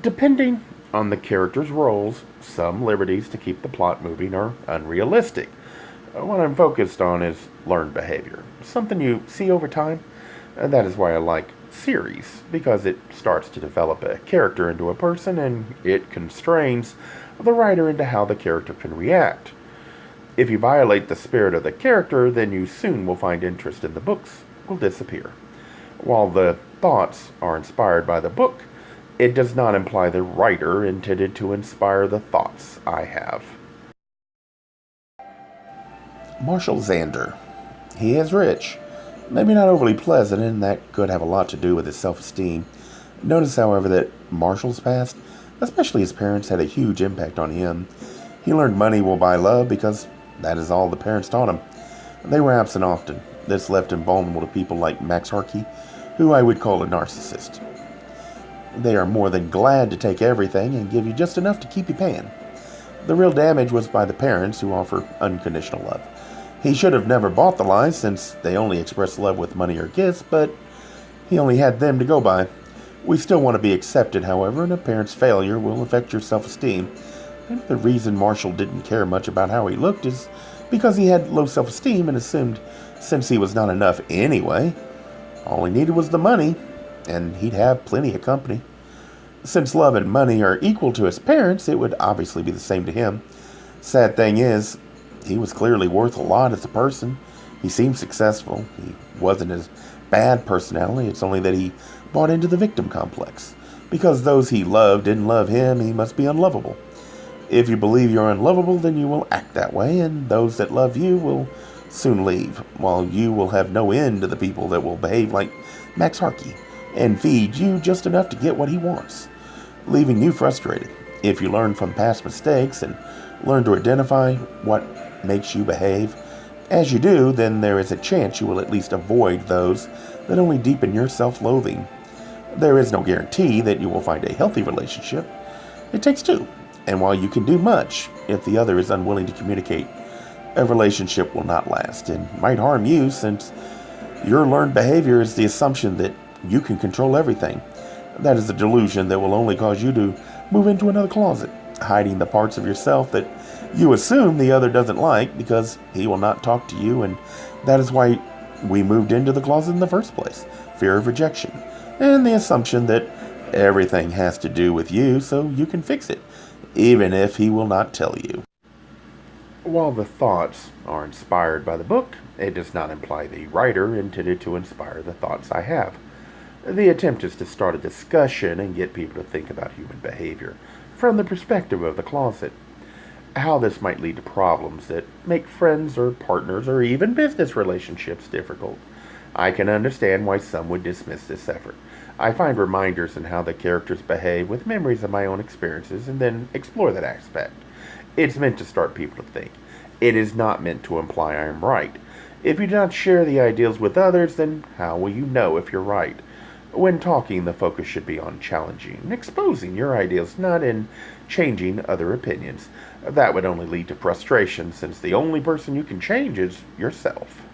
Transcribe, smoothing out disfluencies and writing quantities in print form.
Depending on the character's roles, some liberties to keep the plot moving are unrealistic. What I'm focused on is learned behavior, something you see over time. That is why I like series, because it starts to develop a character into a person and it constrains the writer into how the character can react. If you violate the spirit of the character, then you soon will find interest in the books will disappear. While the thoughts are inspired by the book, it does not imply the writer intended to inspire the thoughts I have. Marshall Xander. He is rich. Maybe not overly pleasant, and that could have a lot to do with his self esteem. Notice, however, that Marshall's past, especially his parents, had a huge impact on him. He learned money will buy love because that is all the parents taught him. They were absent often. This left him vulnerable to people like Max Harkey, who I would call a narcissist. They are more than glad to take everything and give you just enough to keep you paying. The real damage was by the parents who offer unconditional love. He should have never bought the lies since they only express love with money or gifts, but he only had them to go by. We still want to be accepted, however, and a parent's failure will affect your self-esteem. And the reason Marshall didn't care much about how he looked is because he had low self-esteem and assumed since he was not enough anyway, all he needed was the money, and he'd have plenty of company. Since love and money are equal to his parents, it would obviously be the same to him. Sad thing is, he was clearly worth a lot as a person. He seemed successful. He wasn't his bad personality. It's only that he bought into the victim complex. Because those he loved didn't love him, he must be unlovable. If you believe you're unlovable, then you will act that way, and those that love you will soon leave, while you will have no end to the people that will behave like Max Harkey and feed you just enough to get what he wants, leaving you frustrated. If you learn from past mistakes and learn to identify what makes you behave as you do, then there is a chance you will at least avoid those that only deepen your self-loathing. There is no guarantee that you will find a healthy relationship. It takes two, and while you can do much, if the other is unwilling to communicate, a relationship will not last and might harm you, since your learned behavior is the assumption that you can control everything. That is a delusion that will only cause you to move into another closet, hiding the parts of yourself that you assume the other doesn't like because he will not talk to you, and that is why we moved into the closet in the first place. Fear of rejection, and the assumption that everything has to do with you so you can fix it, even if he will not tell you. While the thoughts are inspired by the book, it does not imply the writer intended to inspire the thoughts I have. The attempt is to start a discussion and get people to think about human behavior from the perspective of the closet. How this might lead to problems that make friends or partners or even business relationships difficult. I can understand why some would dismiss this effort. I find reminders in how the characters behave with memories of my own experiences and then explore that aspect. It's meant to start people to think. It is not meant to imply I am right. If you do not share the ideals with others, then how will you know if you're right? When talking, the focus should be on challenging and exposing your ideals, not in changing other opinions. That would only lead to frustration, since the only person you can change is yourself.